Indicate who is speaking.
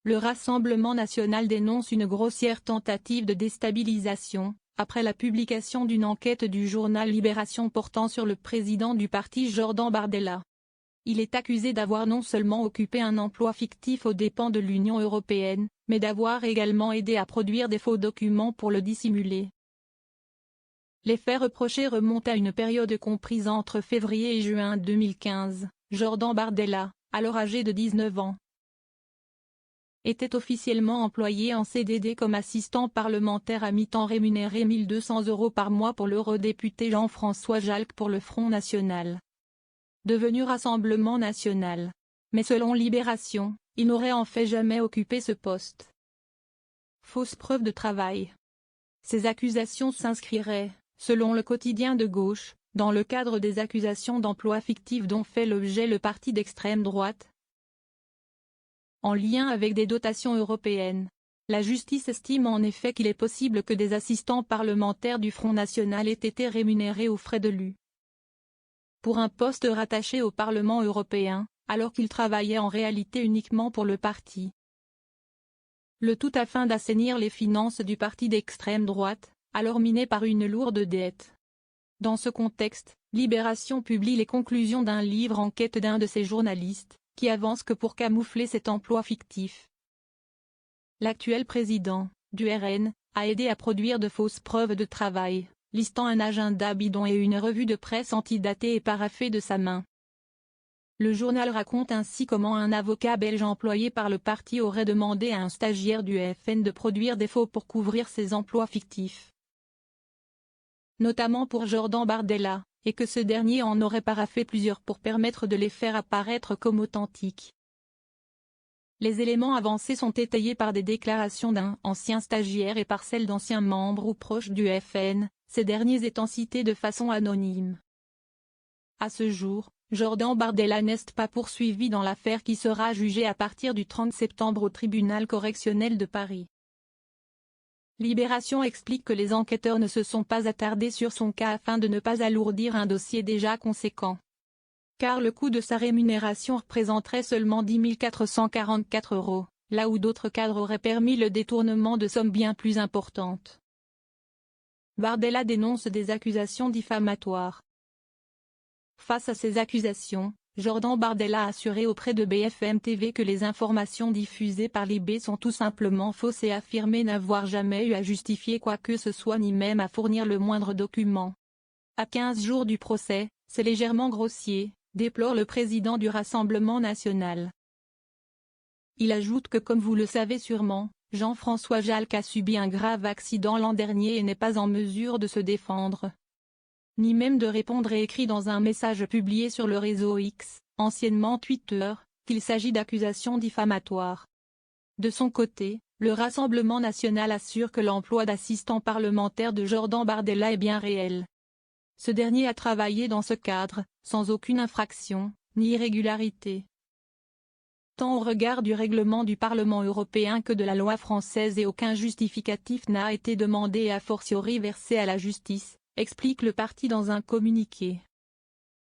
Speaker 1: Le Rassemblement national dénonce une grossière tentative de déstabilisation, après la publication d'une enquête du journal Libération portant sur le président du parti Jordan Bardella. Il est accusé d'avoir non seulement occupé un emploi fictif aux dépens de l'Union européenne, mais d'avoir également aidé à produire des faux documents pour le dissimuler. Les faits reprochés remontent à une période comprise entre février et juin 2015. Jordan Bardella, alors âgé de 19 ans, était officiellement employé en CDD comme assistant parlementaire à mi-temps rémunéré 1 200 € par mois pour l'eurodéputé Jean-François Jalc pour le Front National, devenu Rassemblement National. Mais selon Libération, il n'aurait en fait jamais occupé ce poste. Fausse preuve de travail. Ces accusations s'inscriraient, selon le quotidien de gauche, dans le cadre des accusations d'emploi fictif dont fait l'objet le parti d'extrême droite, en lien avec des dotations européennes. La justice estime en effet qu'il est possible que des assistants parlementaires du Front National aient été rémunérés aux frais de l'U. pour un poste rattaché au Parlement européen, alors qu'ils travaillaient en réalité uniquement pour le parti. Le tout afin d'assainir les finances du parti d'extrême droite, alors miné par une lourde dette. Dans ce contexte, Libération publie les conclusions d'un livre enquête d'un de ses journalistes, qui avance que pour camoufler cet emploi fictif, l'actuel président, du RN, a aidé à produire de fausses preuves de travail, listant un agenda bidon et une revue de presse antidatée et paraphée de sa main. Le journal raconte ainsi comment un avocat belge employé par le parti aurait demandé à un stagiaire du FN de produire des faux pour couvrir ses emplois fictifs, notamment pour Jordan Bardella, et que ce dernier en aurait paraphé plusieurs pour permettre de les faire apparaître comme authentiques. Les éléments avancés sont étayés par des déclarations d'un ancien stagiaire et par celles d'anciens membres ou proches du FN, ces derniers étant cités de façon anonyme. À ce jour, Jordan Bardella n'est pas poursuivi dans l'affaire qui sera jugée à partir du 30 septembre au tribunal correctionnel de Paris. Libération explique que les enquêteurs ne se sont pas attardés sur son cas afin de ne pas alourdir un dossier déjà conséquent, car le coût de sa rémunération représenterait seulement 10 444 €, là où d'autres cadres auraient permis le détournement de sommes bien plus importantes. Bardella dénonce des accusations diffamatoires. Face à ces accusations, Jordan Bardella a assuré auprès de BFM TV que les informations diffusées par Libé sont tout simplement fausses et affirmé n'avoir jamais eu à justifier quoi que ce soit ni même à fournir le moindre document. À 15 jours du procès, c'est légèrement grossier, déplore le président du Rassemblement national. Il ajoute que comme vous le savez sûrement, Jean-François Jalc a subi un grave accident l'an dernier et n'est pas en mesure de se défendre, ni même de répondre et écrit dans un message publié sur le réseau X, anciennement Twitter, qu'il s'agit d'accusations diffamatoires. De son côté, le Rassemblement national assure que l'emploi d'assistant parlementaire de Jordan Bardella est bien réel. Ce dernier a travaillé dans ce cadre, sans aucune infraction, ni irrégularité, tant au regard du règlement du Parlement européen que de la loi française, et aucun justificatif n'a été demandé et a fortiori versé à la justice, explique le parti dans un communiqué.